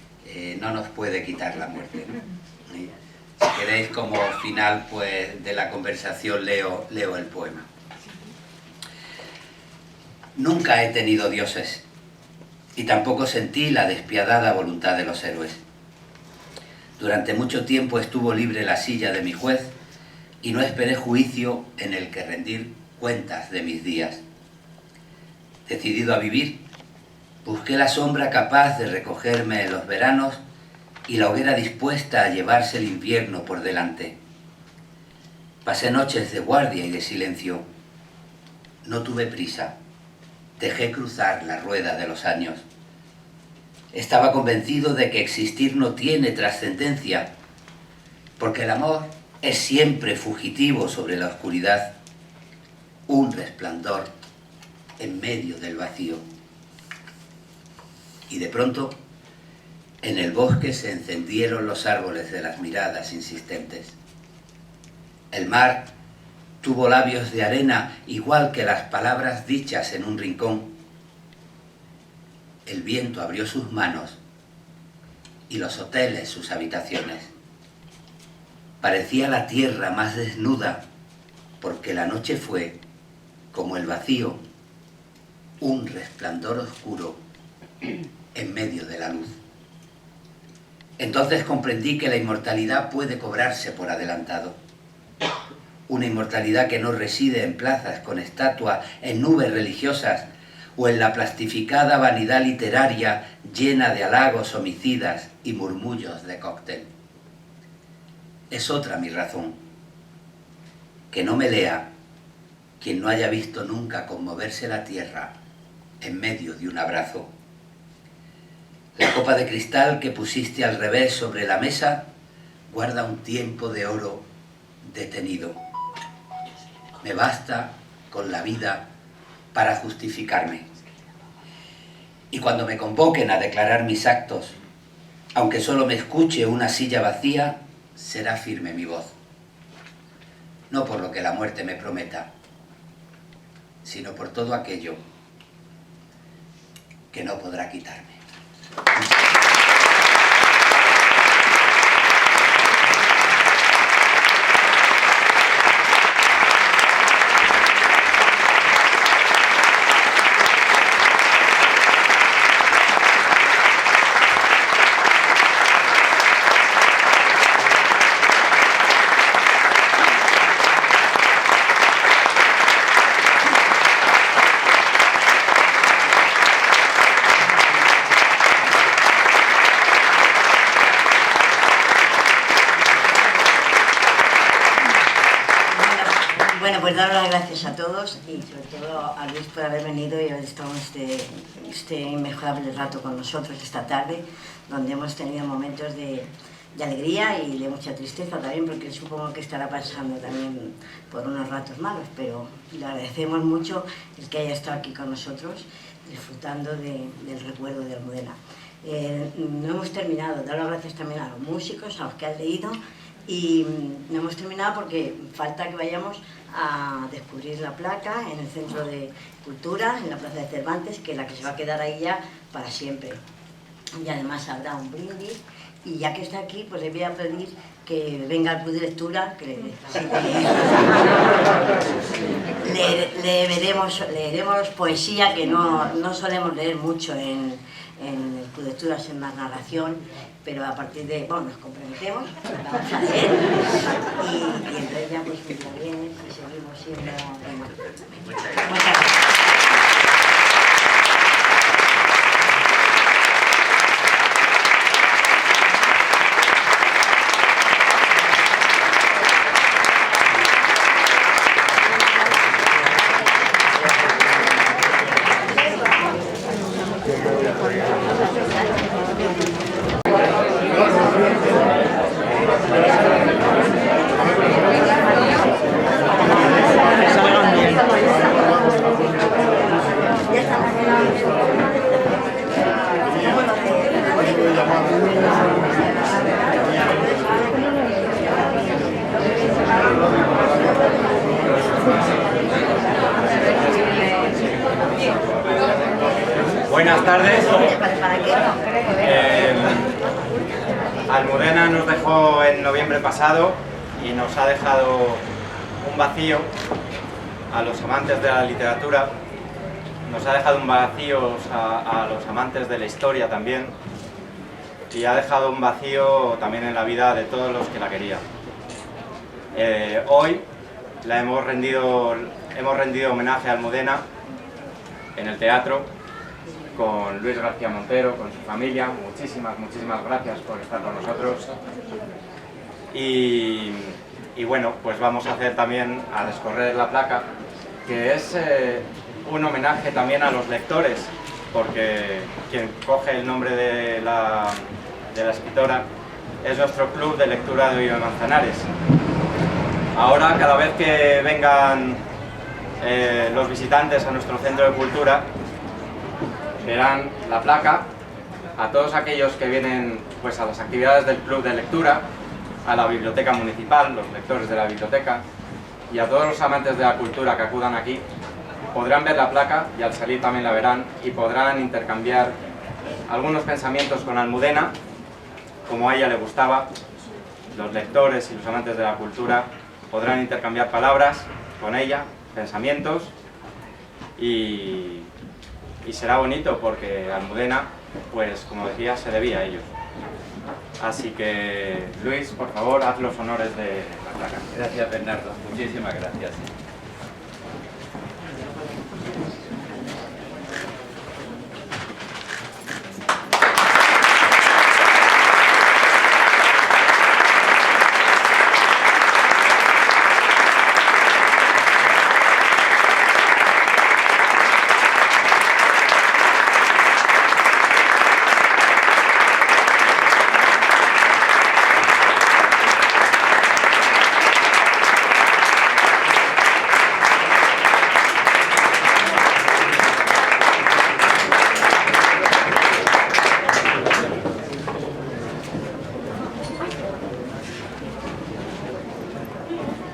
no nos puede quitar la muerte, ¿no? Si queréis, como final pues, de la conversación leo el poema. Nunca he tenido dioses y tampoco sentí la despiadada voluntad de los héroes. Durante mucho tiempo estuvo libre la silla de mi juez y no esperé juicio en el que rendir cuentas de mis días. Decidido a vivir, busqué la sombra capaz de recogerme en los veranos y la hoguera dispuesta a llevarse el invierno por delante. Pasé noches de guardia y de silencio. No tuve prisa. Dejé cruzar la rueda de los años. Estaba convencido de que existir no tiene trascendencia, porque el amor es siempre fugitivo sobre la oscuridad, un resplandor en medio del vacío. Y de pronto, en el bosque se encendieron los árboles de las miradas insistentes. El mar tuvo labios de arena igual que las palabras dichas en un rincón. El viento abrió sus manos y los hoteles sus habitaciones. Parecía la tierra más desnuda porque la noche fue, como el vacío, un resplandor oscuro en medio de la luz. Entonces comprendí que la inmortalidad puede cobrarse por adelantado. Una inmortalidad que no reside en plazas con estatuas, en nubes religiosas o en la plastificada vanidad literaria llena de halagos homicidas y murmullos de cóctel. Es otra mi razón. Que no me lea quien no haya visto nunca conmoverse la tierra en medio de un abrazo. La copa de cristal que pusiste al revés sobre la mesa guarda un tiempo de oro detenido. Me basta con la vida para justificarme. Y cuando me convoquen a declarar mis actos, aunque solo me escuche una silla vacía, será firme mi voz. No por lo que la muerte me prometa, sino por todo aquello que no podrá quitarme. Bueno, pues daros las gracias a todos y sobre todo a Luis por haber venido y haber estado este inmejorable rato con nosotros esta tarde, donde hemos tenido momentos de alegría y de mucha tristeza también, porque supongo que estará pasando también por unos ratos malos, pero le agradecemos mucho el que haya estado aquí con nosotros, disfrutando del recuerdo de Almudena. No hemos terminado, dar las gracias también a los músicos, a los que han leído, y no hemos terminado porque falta que vayamos a descubrir la placa en el Centro de Cultura, en la Plaza de Cervantes, que es la que se va a quedar ahí ya para siempre. Y además habrá un brindis, y ya que está aquí, pues le voy a pedir que venga al Club de Lectura, que leeremos poesía, que no solemos leer mucho en el Club de Lectura, es más narración, pero a partir de, bueno, nos comprometemos, vamos a leer, y entonces ya pues muy bien, y seguimos siendo... Muchas gracias. pasado y nos ha dejado un vacío a los amantes de la literatura, nos ha dejado un vacío a los amantes de la historia también, y ha dejado un vacío también en la vida de todos los que la querían. Hoy hemos rendido homenaje a Almudena en el teatro con Luis García Montero, con su familia. Muchísimas gracias por estar con nosotros. Y bueno, pues vamos a hacer también, a descorrer la placa, que es un homenaje también a los lectores, porque quien coge el nombre de la escritora es nuestro club de lectura de Vive Manzanares. Ahora, cada vez que vengan los visitantes a nuestro centro de cultura, verán la placa. A todos aquellos que vienen pues, a las actividades del club de lectura, a la biblioteca municipal, los lectores de la biblioteca, y a todos los amantes de la cultura que acudan aquí, podrán ver la placa y al salir también la verán y podrán intercambiar algunos pensamientos con Almudena, como a ella le gustaba. Los lectores y los amantes de la cultura podrán intercambiar palabras con ella, pensamientos, y será bonito porque Almudena, pues como decía, se debía a ellos. Así que, Luis, por favor, haz los honores de la placa. Gracias, Bernardo. Muchísimas gracias.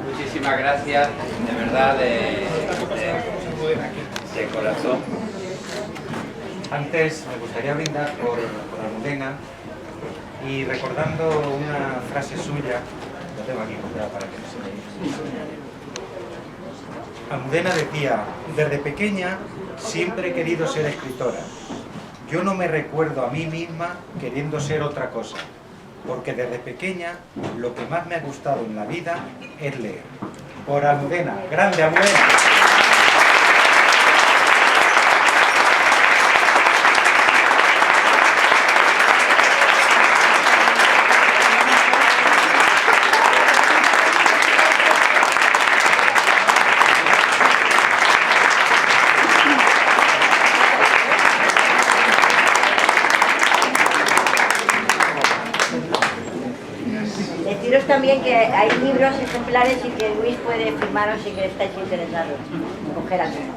Muchísimas gracias, de verdad, de corazón. Antes me gustaría brindar por Almudena y recordando una frase suya, lo tengo aquí para que no se me... Almudena decía: desde pequeña siempre he querido ser escritora. Yo no me recuerdo a mí misma queriendo ser otra cosa, porque desde pequeña lo que más me ha gustado en la vida es leer. Por Almudena, grande Almudena. Deciros también que hay libros ejemplares y que Luis puede firmaros si que estáis interesados en coger alguno.